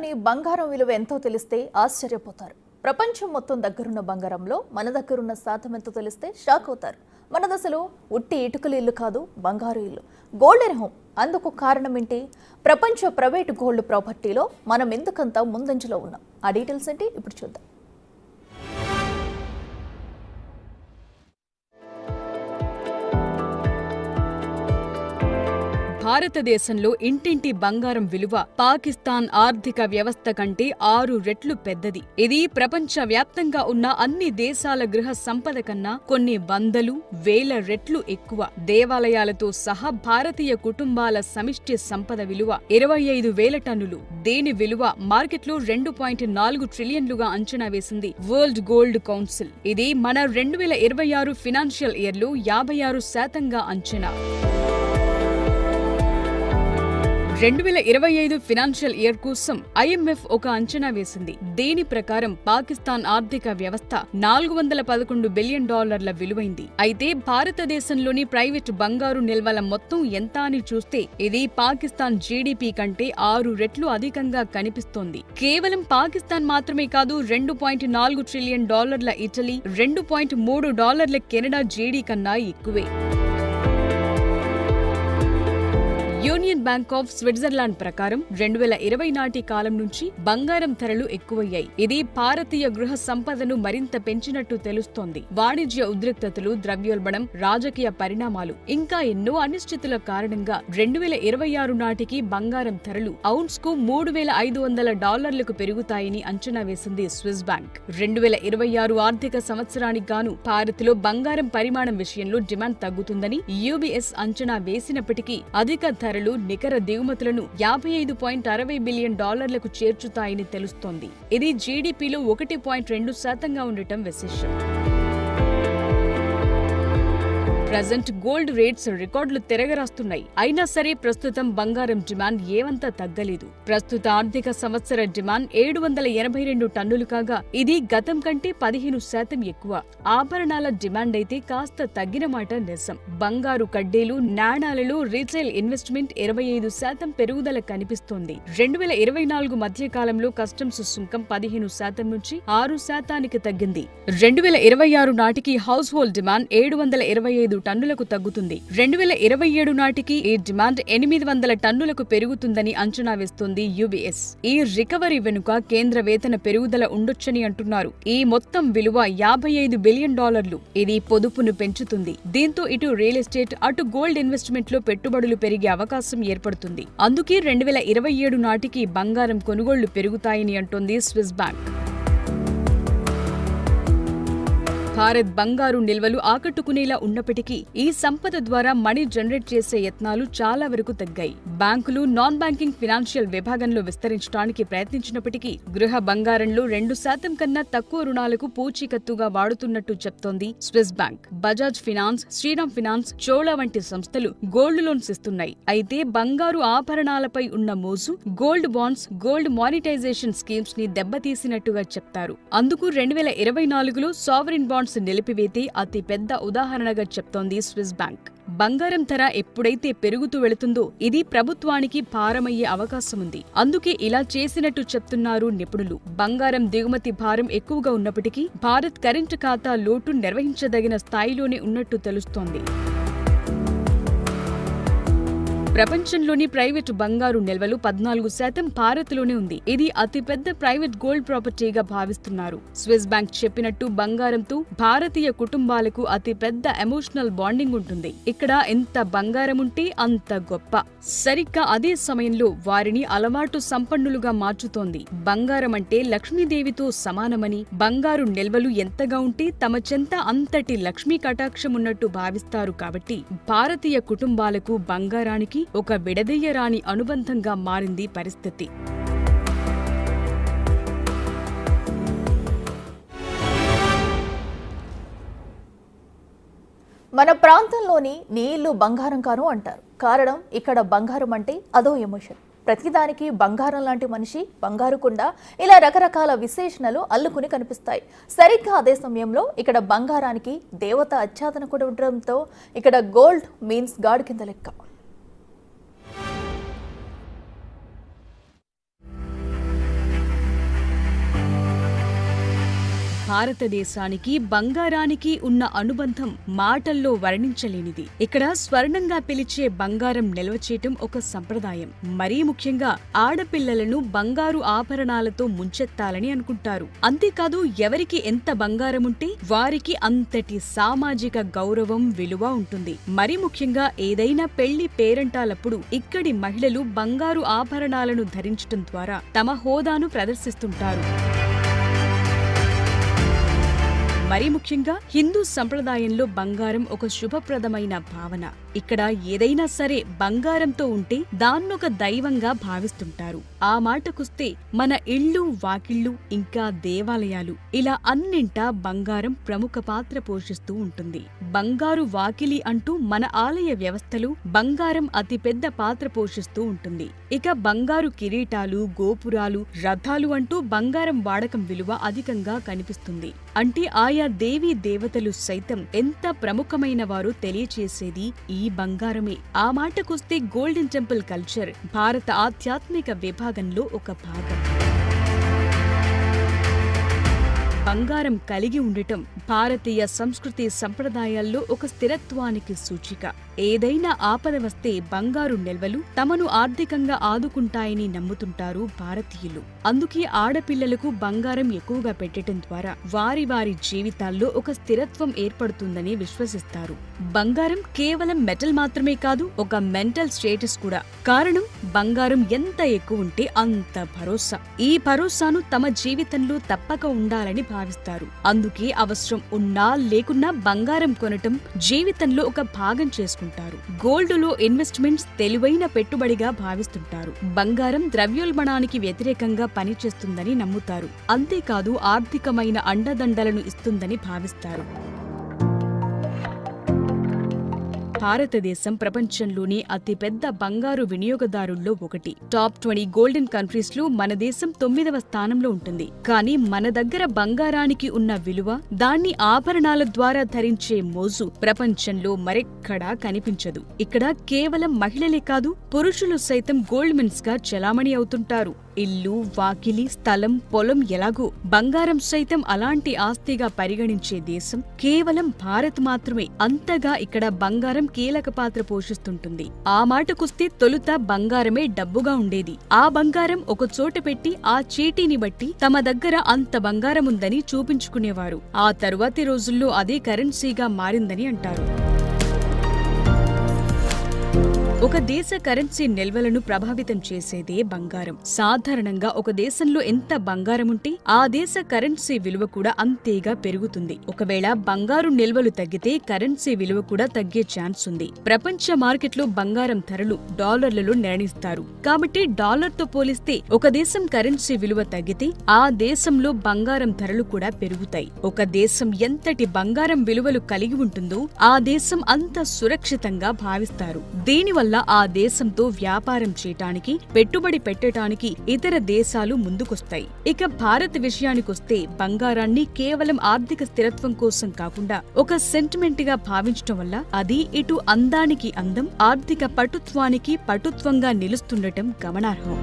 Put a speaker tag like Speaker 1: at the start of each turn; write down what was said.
Speaker 1: ప్రపంచంలోని బంగారం విలువ ఎంతో తెలిస్తే ఆశ్చర్యపోతారు. ప్రపంచం మొత్తం దగ్గరున్న బంగారంలో మన దగ్గరున్న శాతం ఎంతో తెలిస్తే షాక్ అవుతారు. మన దశలో ఉట్టి ఇటుకల ఇల్లు కాదు, బంగారు ఇల్లు, గోల్డెన్ హోమ్. అందుకు కారణం ఏంటి? ప్రపంచ ప్రైవేట్ గోల్డ్ ప్రాపర్టీలో మనం ఎందుకంత ముందంజలో ఉన్నాం? ఆ డీటెయిల్స్ ఏంటి ఇప్పుడు చూద్దాం.
Speaker 2: భారతదేశంలో ఇంటింటి బంగారం విలువ పాకిస్తాన్ ఆర్థిక వ్యవస్థ కంటే 6 రెట్లు పెద్దది. ఇది ప్రపంచ వ్యాప్తంగా ఉన్న అన్ని దేశాల గృహ సంపద కన్నా కొన్ని వందలు, వేల రెట్లు ఎక్కువ. దేవాలయాలతో సహా భారతీయ కుటుంబాల సమిష్టి సంపద విలువ 25,000 టన్నులు. దీని విలువ మార్కెట్లో 2.4 ట్రిలియన్లుగా అంచనా వేసింది వరల్డ్ గోల్డ్ కౌన్సిల్. ఇది మన 2026 ఫినాన్షియల్ ఇయర్లో 56% అంచనా. 2025 ఫినాన్షియల్ ఇయర్ కోసం IMF ఒక అంచనా వేసింది. దీని ప్రకారం పాకిస్తాన్ ఆర్థిక వ్యవస్థ $411 బిలియన్ విలువైంది. అయితే భారతదేశంలోని ప్రైవేట్ బంగారు నిల్వల మొత్తం ఎంత అని చూస్తే ఇది పాకిస్తాన్ జీడీపీ కంటే 6 రెట్లు అధికంగా కనిపిస్తోంది. కేవలం పాకిస్తాన్ మాత్రమే కాదు, $2.4 ట్రిలియన్ ఇటలీ, $2.3 కెనడా జీడీ కన్నా ఎక్కువే. యూనియన్ బ్యాంక్ ఆఫ్ స్విట్జర్లాండ్ ప్రకారం 2020 నాటి కాలం నుంచి బంగారం ధరలు ఎక్కువయ్యాయి. ఇది భారతీయ గృహ సంపదను మరింత పెంచినట్టు తెలుస్తోంది. వాణిజ్య ఉద్రిక్తతలు, ద్రవ్యోల్బణం, రాజకీయ పరిణామాలు, ఇంకా ఎన్నో అనిశ్చితుల కారణంగా 2026 నాటికి బంగారం ధరలు ఔన్స్ కు $3,500 పెరుగుతాయని అంచనా వేసింది స్విస్ బ్యాంక్. 2026 ఆర్థిక సంవత్సరానికి గాను భారత్లో బంగారం పరిమాణం విషయంలో డిమాండ్ తగ్గుతుందని UBS అంచనా వేసినప్పటికీ అధిక ధరలు నికర దిగుమతులను $55.60 బిలియన్ చేర్చుతాయని తెలుస్తోంది. ఇది జీడీపీలో 1.2% ఉండటం విశేషం. ప్రజెంట్ గోల్డ్ రేట్స్ రికార్డులు తిరగరాస్తున్నాయి. అయినా సరే ప్రస్తుతం బంగారం డిమాండ్ ఏమంతా తగ్గలేదు. ప్రస్తుత ఆర్థిక సంవత్సర డిమాండ్ 782 టన్నులు కాగా ఇది గతం కంటే 15% ఎక్కువ. ఆభరణాల డిమాండ్ అయితే కాస్త తగ్గిన మాట నిజం. బంగారు కడ్డీలు, నాణాలలో రీటైల్ ఇన్వెస్ట్మెంట్ 25% పెరుగుదల కనిపిస్తోంది. 2024 మధ్య కాలంలో కస్టమ్స్ సుంకం 15% నుంచి 6% తగ్గింది. 2026 నాటికి హౌస్ హోల్డ్ డిమాండ్ 725 టన్నులకు తగ్గుతుంది. 2027 నాటికి ఈ డిమాండ్ 800 టన్నులకు పెరుగుతుందని అంచనా వేస్తోంది UBS. ఈ రికవరీ వెనుక కేంద్ర వేతన పెరుగుదల ఉండొచ్చని అంటున్నారు. ఈ మొత్తం విలువ $55 బిలియన్. ఇది పొదుపును పెంచుతుంది. దీంతో ఇటు రియల్ ఎస్టేట్, అటు గోల్డ్ ఇన్వెస్ట్మెంట్ లో పెట్టుబడులు పెరిగే అవకాశం ఏర్పడుతుంది. అందుకే 2027 నాటికి బంగారం కొనుగోళ్లు పెరుగుతాయని అంటోంది స్విస్ బ్యాంక్. భారత్ బంగారు నిల్వలు ఆకట్టుకునేలా ఉన్నప్పటికీ ఈ సంపద ద్వారా మనీ జనరేట్ చేసే యత్నాలు చాలా వరకు తగ్గాయి. బ్యాంకులు నాన్ బ్యాంకింగ్ ఫినాన్షియల్ విభాగంలో విస్తరించడానికి ప్రయత్నించినప్పటికీ గృహ బంగారంలో 2% కన్నా తక్కువ రుణాలకు పూచీకత్తుగా వాడుతున్నట్టు చెప్తోంది Swiss bank. Bajaj finance, Shriram finance, Chola వంటి సంస్థలు గోల్డ్ లోన్స్ ఇస్తున్నాయి. అయితే బంగారు ఆభరణాలపై ఉన్న మోజు gold bonds, gold monetisation schemes ని దెబ్బతీసినట్టుగా చెప్తారు. అందుకు 2024లో సావరిన్ బాండ్స్ నిలిపివేతే అతి పెద్ద ఉదాహరణగా చెప్తోంది స్విస్ బ్యాంక్. బంగారం ధర ఎప్పుడైతే పెరుగుతూ వెళుతుందో ఇది ప్రభుత్వానికి భారమయ్యే అవకాశముంది. అందుకే ఇలా చేసినట్టు చెప్తున్నారు నిపుణులు. బంగారం దిగుమతి భారం ఎక్కువగా ఉన్నప్పటికీ భారత్ కరెంటు ఖాతా లోటు నిర్వహించదగిన స్థాయిలోనే ఉన్నట్టు తెలుస్తోంది. ప్రపంచంలోని ప్రైవేటు బంగారు నిల్వలు 14% భారత్లోనే ఉంది. ఇది అతిపెద్ద ప్రైవేట్ గోల్డ్ ప్రాపర్టీగా భావిస్తున్నారు. స్విస్ బ్యాంక్ చెప్పినట్టు బంగారంతో భారతీయ కుటుంబాలకు అతిపెద్ద ఎమోషనల్ బాండింగ్ ఉంటుంది. ఇక్కడ ఎంత బంగారం ఉంటే అంత గొప్ప. సరిగ్గా అదే సమయంలో వారిని అలవాటు సంపన్నులుగా మార్చుతోంది. బంగారం అంటే లక్ష్మీదేవితో సమానమని, బంగారు నిల్వలు ఎంతగా ఉంటే తమ చెంత అంతటి లక్ష్మీ కటాక్షం ఉన్నట్టు భావిస్తారు. కాబట్టి భారతీయ కుటుంబాలకు బంగారానికి ఒక విడదీయరాని అనుబంధంగా మారింది పరిస్థితి.
Speaker 1: మన ప్రాంతంలోని నీ ఇల్లు బంగారం కాను అంటారు. కారణం ఇక్కడ బంగారం అంటే అదో ఎమోషన్. ప్రతిదానికి బంగారం లాంటి మనిషి, బంగారు కుండ, ఇలా రకరకాల విశేషణలు అల్లుకుని కనిపిస్తాయి. సరిగ్గా అదే సమయంలో ఇక్కడ బంగారానికి దేవత ఆచ్ఛాదన కూడా ఉండడంతో ఇక్కడ గోల్డ్ మీన్స్ గాడ్ కింద లెక్క.
Speaker 2: భారతదేశానికి బంగారానికి ఉన్న అనుబంధం మాటల్లో వర్ణించలేనిది. ఇక్కడ స్వర్ణంగా పిలిచే బంగారం నిల్వ చేయటం ఒక సంప్రదాయం. మరీ ముఖ్యంగా ఆడపిల్లలను బంగారు ఆభరణాలతో ముంచెత్తాలని అనుకుంటారు. అంతేకాదు ఎవరికి ఎంత బంగారం ఉంటే వారికి అంతటి సామాజిక గౌరవం, విలువ ఉంటుంది. మరీ ముఖ్యంగా ఏదైనా పెళ్లి పేరంటాలప్పుడు ఇక్కడి మహిళలు బంగారు ఆభరణాలను ధరించటం ద్వారా తమ హోదాను ప్రదర్శిస్తుంటారు. మరీ ముఖ్యంగా హిందూ సంప్రదాయంలో బంగారం ఒక శుభప్రదమైన భావన. ఇక్కడ ఏదైనా సరే బంగారంతో ఉంటే దాన్నొక దైవంగా భావిస్తుంటారు. ఆ మాటకొస్తే మన ఇళ్ళు, వాకిళ్ళు, ఇంకా దేవాలయాలు ఇలా అన్నింటా బంగారం ప్రముఖ పాత్ర పోషిస్తూ ఉంటుంది. బంగారు వాకిలి అంటూ మన ఆలయ వ్యవస్థలో బంగారం అతిపెద్ద పాత్ర పోషిస్తూ ఉంటుంది. ఇక బంగారు కిరీటాలు, గోపురాలు, రథాలు అంటూ బంగారం వాడకం విలువ అధికంగా కనిపిస్తుంది. అంటే ఆయా దేవీ దేవతలు సైతం ఎంత ప్రముఖమైన వారో తెలియచేసేది ఈ బంగారమే. ఆ మాటకొస్తే గోల్డెన్ టెంపుల్ కల్చర్ భారత ఆధ్యాత్మిక విభాగంలో ఒక భాగం. బంగారం కలిగి ఉండటం భారతీయ సంస్కృతి సంప్రదాయాల్లో ఒక స్థిరత్వానికి సూచిక. ఏదైనా ఆపద వస్తే బంగారు నిల్వలు తమను ఆర్థికంగా ఆదుకుంటాయని నమ్ముతుంటారు భారతీయులు. అందుకే ఆడపిల్లలకు బంగారం ఎక్కువగా పెట్టడం ద్వారా వారి వారి జీవితాల్లో ఒక స్థిరత్వం ఏర్పడుతుందని విశ్వసిస్తారు. బంగారం కేవలం మెటల్ మాత్రమే కాదు, ఒక మెంటల్ స్టేటస్ కూడా. కారణం బంగారం ఎంత ఎక్కువ ఉంటే అంత భరోసా. ఈ భరోసాను తమ జీవితంలో తప్పక ఉండాలని భావిస్తారు. అందుకే అవసరం ఉన్నా లేకున్నా బంగారం కొనటం జీవితంలో ఒక భాగం చేసుకుంటారు. గోల్డ్లో ఇన్వెస్ట్మెంట్స్ తెలివైన పెట్టుబడిగా భావిస్తుంటారు. బంగారం ద్రవ్యోల్బణానికి వ్యతిరేకంగా పనిచేస్తుందని నమ్ముతారు. అంతేకాదు ఆర్థికమైన అండదండలను ఇస్తుందని భావిస్తారు. భారతదేశం ప్రపంచంలోని అతిపెద్ద బంగారు వినియోగదారుల్లో ఒకటి. టాప్ 20 గోల్డెన్ కంట్రీస్ లో మన దేశం 9వ స్థానంలో ఉంటుంది. కానీ మన దగ్గర బంగారానికి ఉన్న విలువ, దాన్ని ఆభరణాల ద్వారా ధరించే మోజు ప్రపంచంలో మరెక్కడా కనిపించదు. ఇక్కడ కేవలం మహిళలే కాదు, పురుషులు సైతం గోల్డ్ మెన్స్ గా చలామణి అవుతుంటారు. ఇల్లు, వాకిలి, స్థలం, పొలం ఎలాగో బంగారం సైతం అలాంటి ఆస్తిగా పరిగణించే దేశం కేవలం భారత్ మాత్రమే. అంతగా ఇక్కడ బంగారం కీలక పాత్ర పోషిస్తుంటుంది. ఆ మాటకొస్తే తొలుత బంగారమే డబ్బుగా ఉండేది. ఆ బంగారం ఒక చోట పెట్టి ఆ చీటీని బట్టి తమ దగ్గర అంత బంగారం ఉందని చూపించుకునేవారు. ఆ తరువాతి రోజుల్లో అదే కరెన్సీగా మారిందని అంటారు. ఒక దేశ కరెన్సీ నిల్వలను ప్రభావితం చేసేదే బంగారం. సాధారణంగా ఒక దేశంలో ఎంత బంగారం ఉంటే ఆ దేశ కరెన్సీ విలువ కూడా అంతేగా పెరుగుతుంది. ఒకవేళ బంగారు నిల్వలు తగ్గితే కరెన్సీ విలువ కూడా తగ్గే ఛాన్స్ ఉంది. ప్రపంచ మార్కెట్లో బంగారం ధరలు డాలర్లలో నిర్ణయిస్తారు. కాబట్టి డాలర్తో పోలిస్తే ఒక దేశం కరెన్సీ విలువ తగ్గితే ఆ దేశంలో బంగారం ధరలు కూడా పెరుగుతాయి. ఒక దేశం ఎంతటి బంగారం విలువలు కలిగి ఉంటుందో ఆ దేశం అంత సురక్షితంగా భావిస్తారు. దీనివల్ల ఆ దేశంతో వ్యాపారం చేయటానికి, పెట్టుబడి పెట్టడానికి ఇతర దేశాలు ముందుకొస్తాయి. ఇక భారత్ విషయానికొస్తే బంగారాన్ని కేవలం ఆర్థిక స్థిరత్వం కోసం కాకుండా ఒక సెంటిమెంట్ గా భావించటం వల్ల అది ఇటు అందానికి అందం, ఆర్థిక పటుత్వానికి పటుత్వంగా నిలుస్తుండటం గమనార్హం.